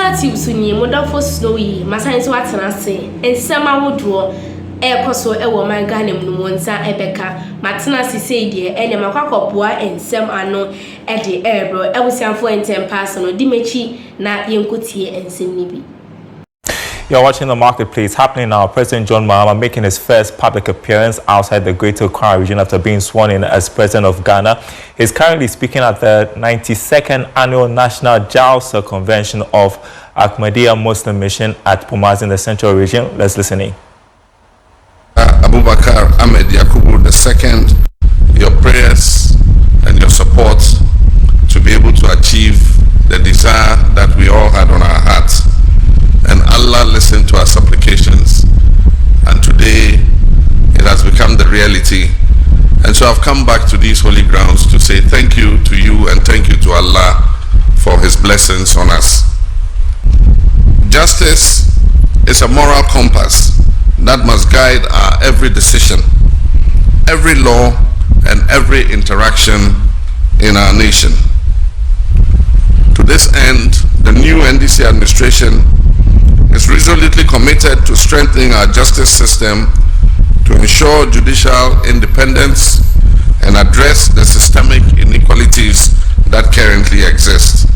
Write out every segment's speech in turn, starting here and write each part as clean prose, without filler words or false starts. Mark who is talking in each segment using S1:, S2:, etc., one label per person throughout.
S1: Ghanatube sunyi modafo snowy masanso atenase ensema wodo ekoso ewo man Ghana mu monsa ebeka matenase seidie ene makwakopoa ensem ano ede ebro ebusianfo entempaso no dimechi na yenkotie ensem nibi.
S2: You're watching The Marketplace. Happening now, President John Mahama making his first public appearance outside the Greater Accra region after being sworn in as President of Ghana. He's currently speaking at the 92nd Annual National Jalsa Convention of Ahmadiyya Muslim Mission at Pumas in the Central Region. Let's listen in.
S3: Abubakar Ahmed Yakubu II, your prayers and your support to be able to achieve the desire that we all had on our hearts. And Allah listened to our supplications, and today it has become the reality. And so I've come back to these holy grounds to say thank you to you and thank you to Allah for his blessings on us. Justice is a moral compass that must guide our every decision, every law, and every interaction in our nation. To this end, the new NDC administration is resolutely committed to strengthening our justice system to ensure judicial independence and address the systemic inequalities that currently exist.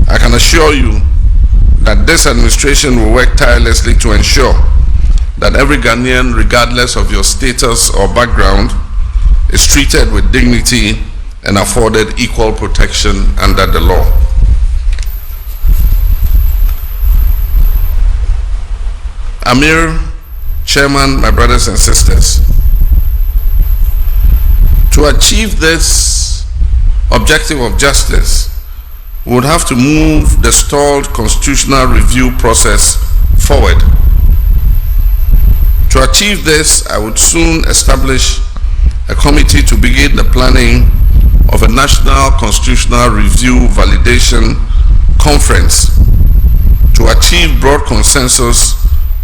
S3: I can assure you that this administration will work tirelessly to ensure that every Ghanaian, regardless of your status or background, is treated with dignity and afforded equal protection under the law. Amir, Chairman, my brothers and sisters, to achieve this objective of justice, we would have to move the stalled constitutional review process forward. To achieve this, I would soon establish a committee to begin the planning of a national constitutional review validation conference to achieve broad consensus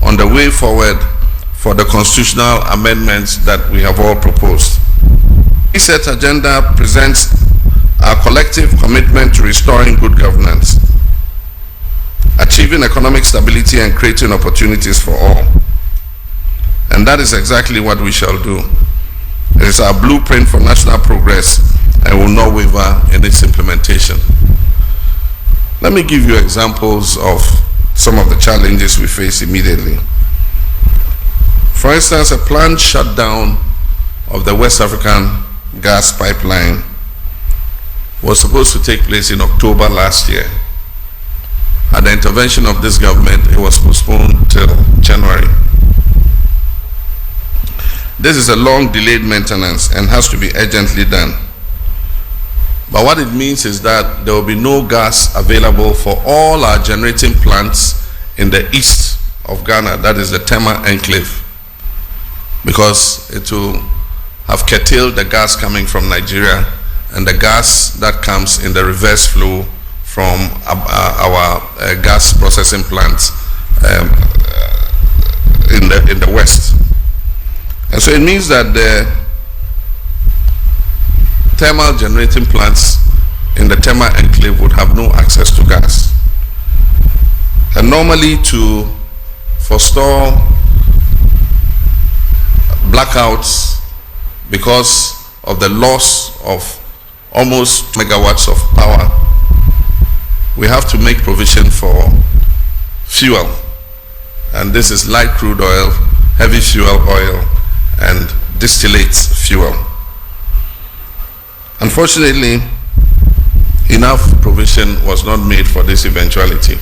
S3: on the way forward for the constitutional amendments that we have all proposed. This set agenda presents our collective commitment to restoring good governance, achieving economic stability and creating opportunities for all. And that is exactly what we shall do. It is our blueprint for national progress and will not waver in its implementation. Let me give you examples of some of the challenges we face immediately. For instance, a planned shutdown of the West African gas pipeline was supposed to take place in October last year. At the intervention of this government, it was postponed till January. This is a long delayed maintenance and has to be urgently done. But what it means is that there will be no gas available for all our generating plants in the east of Ghana, that is the Tema Enclave, because it will have curtailed the gas coming from Nigeria and the gas that comes in the reverse flow from our gas processing plants in the west. And so it means that the thermal generating plants in the Tema Enclave would have no access to gas. And normally, to forestall blackouts because of the loss of almost megawatts of power, we have to make provision for fuel. And this is light crude oil, heavy fuel oil, and distillate fuel. Unfortunately, enough provision was not made for this eventuality.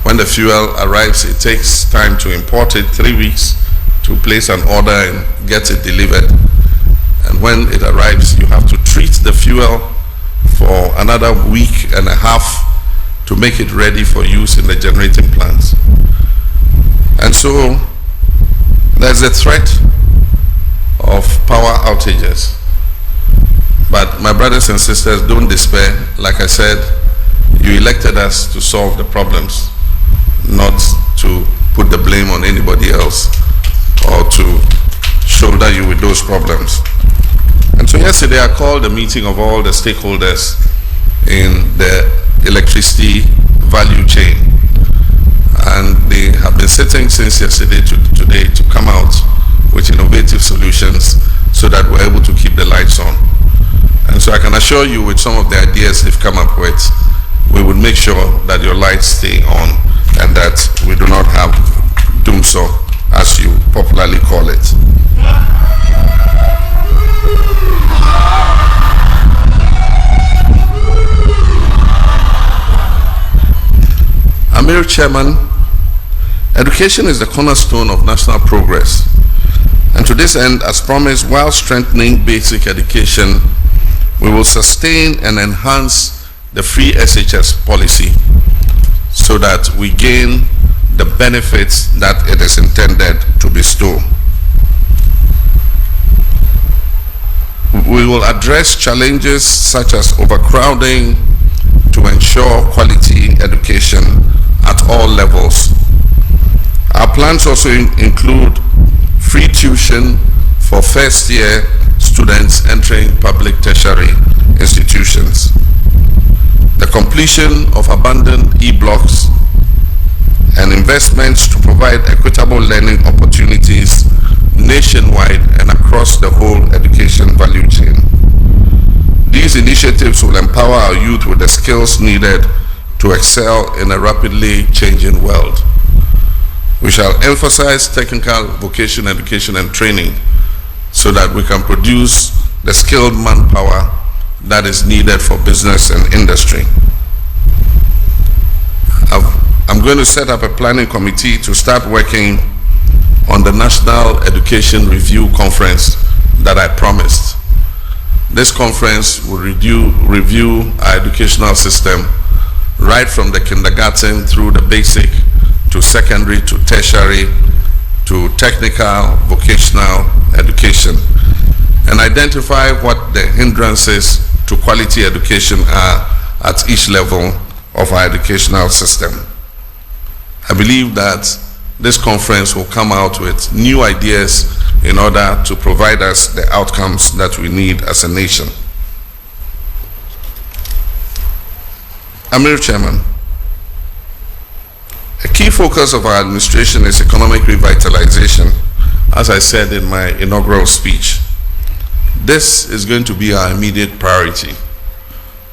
S3: When the fuel arrives, it takes time to import it, 3 weeks to place an order and get it delivered. And when it arrives, you have to treat the fuel for another week and a half to make it ready for use in the generating plants. And so there's a threat of power outages. But my brothers and sisters, don't despair. Like I said, you elected us to solve the problems, not to put the blame on anybody else or to shoulder you with those problems. And so yesterday I called a meeting of all the stakeholders in the electricity value chain. And they have been sitting since yesterday to today to come out with innovative solutions so that we're able to keep the lights on. And so I can assure you, with some of the ideas they've come up with, we will make sure that your lights stay on and that we do not have doomso, as you popularly call it. Amir Chairman, education is the cornerstone of national progress. And to this end, as promised, while strengthening basic education, we will sustain and enhance the free SHS policy so that we gain the benefits that it is intended to bestow. We will address challenges such as overcrowding to ensure quality education at all levels. Our plans also include free tuition for first-year students entering public tertiary institutions, the completion of abandoned e-blocks, and investments to provide equitable learning opportunities nationwide and across the whole education value chain. These initiatives will empower our youth with the skills needed to excel in a rapidly changing world. We shall emphasize technical vocational education and training so that we can produce the skilled manpower that is needed for business and industry. I'm going to set up a planning committee to start working on the National Education Review Conference that I promised. This conference will review our educational system right from the kindergarten through the basic to secondary to tertiary to technical vocational education, and identify what the hindrances to quality education are at each level of our educational system. I believe that this conference will come out with new ideas in order to provide us the outcomes that we need as a nation. Amir Chairman, a key focus of our administration is economic revitalization, as I said in my inaugural speech. This is going to be our immediate priority.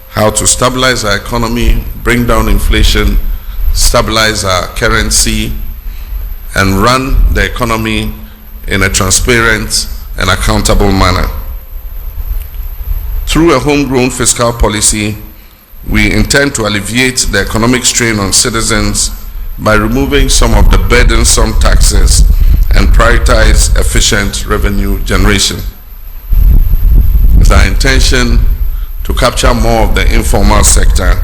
S3: How to stabilize our economy, bring down inflation, stabilize our currency, and run the economy in a transparent and accountable manner. Through a homegrown fiscal policy, we intend to alleviate the economic strain on citizens by removing some of the burdensome taxes and prioritize efficient revenue generation. It's our intention to capture more of the informal sector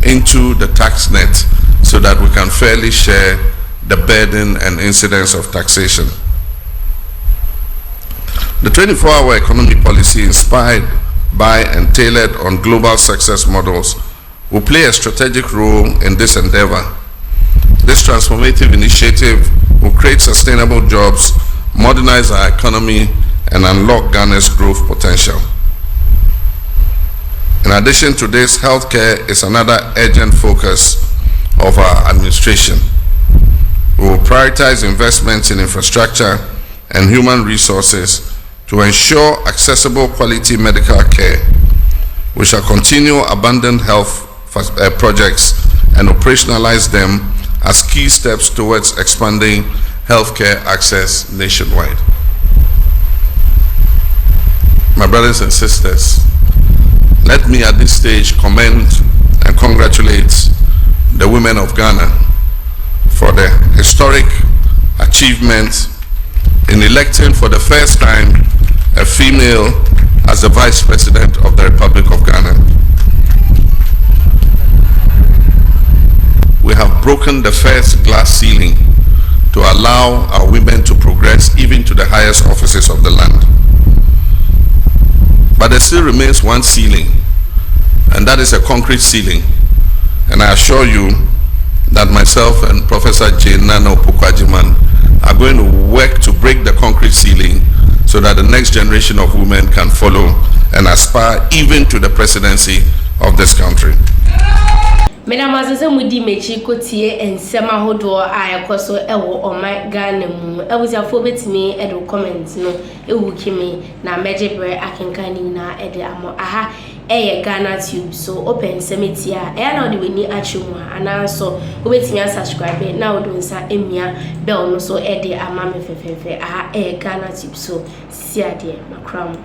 S3: into the tax net so that we can fairly share the burden and incidence of taxation. The 24-hour economy policy, inspired by and tailored on global success models, will play a strategic role in this endeavor. This transformative initiative will create sustainable jobs, modernize our economy, and unlock Ghana's growth potential. In addition to this, healthcare is another urgent focus of our administration. We will prioritize investments in infrastructure and human resources to ensure accessible quality medical care. We shall continue abandoned health projects and operationalize them as key steps towards expanding healthcare access nationwide. My brothers and sisters, let me at this stage commend and congratulate the women of Ghana for the historic achievement in electing for the first time a female as the Vice President of the Republic of Ghana. We have broken the first glass ceiling to allow our women to progress even to the highest offices of the land. But there still remains one ceiling, and that is a concrete ceiling. And I assure you that myself and Professor Jane Nana Opokwajiman are going to work to break the concrete ceiling so that the next generation of women can follow and aspire even to the presidency of this country.
S1: Madam Azese mudi mechi kotie ensema hodo a ekoso ewo oman Ghana mu ewusiafo betimi edo comment no ewu kimi na mejebre akenkani na ede amo aha eye Ghanatube so open semetia e na odi weni achemu ana so obetimi subscribe na odo nsa emia bell no so ede ama me fefefe aha eye Ghanatube so siade makram